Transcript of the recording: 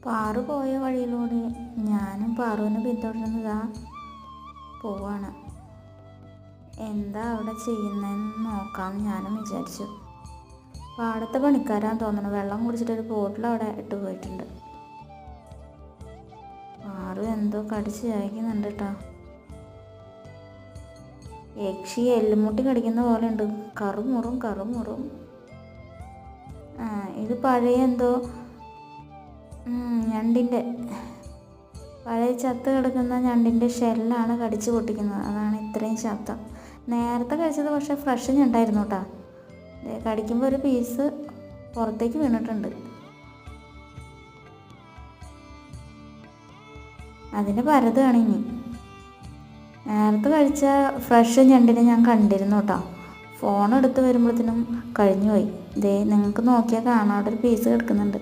പാറു പോയ വഴിയിലൂടെ ഞാനും പാറുവിനെ പിന്തുടർന്നതാ പോവാണ്. എന്താ അവിടെ ചെയ്യുന്നതെന്ന് നോക്കാമെന്ന് ഞാനും വിചാരിച്ചു. പാടത്തെ പണിക്കാരാന്ന് തോന്നുന്നു. വെള്ളം കുടിച്ചിട്ടൊരു ബോട്ടിൽ അവിടെ ഇട്ട് പോയിട്ടുണ്ട്. പാറു എന്തോ കടിച്ച് ചായക്കുന്നുണ്ട് കേട്ടോ. യക്ഷി എല്ലുമുട്ടി കടിക്കുന്ന പോലെ ഉണ്ട്. കറുമുറും. ഇത് പഴയ എന്തോ ഞണ്ടിൻ്റെ പഴയ ചത്ത് കിടക്കുന്ന ഞണ്ടിൻ്റെ ഷെല്ലാണ് കടിച്ച് പൊട്ടിക്കുന്നത്. അതാണ് ഇത്രയും ശബ്ദം. നേരത്തെ കഴിച്ചത് പക്ഷേ ഫ്രഷ് ഞണ്ടായിരുന്നു കേട്ടോ. കടിക്കുമ്പോൾ ഒരു പീസ് പുറത്തേക്ക് വീണിട്ടുണ്ട്. അതിൻ്റെ പരതാണ് ഇനി. നേരത്തെ കഴിച്ച ഫ്രഷ് ഞണ്ടിനെ ഞാൻ കണ്ടിരുന്നു കേട്ടോ. ഫോൺ എടുത്ത് വരുമ്പോഴത്തേനും കഴിഞ്ഞു പോയി. നിങ്ങൾക്ക് നോക്കിയാൽ കാണാം, അവിടെ ഒരു പീസ് കിടക്കുന്നുണ്ട്.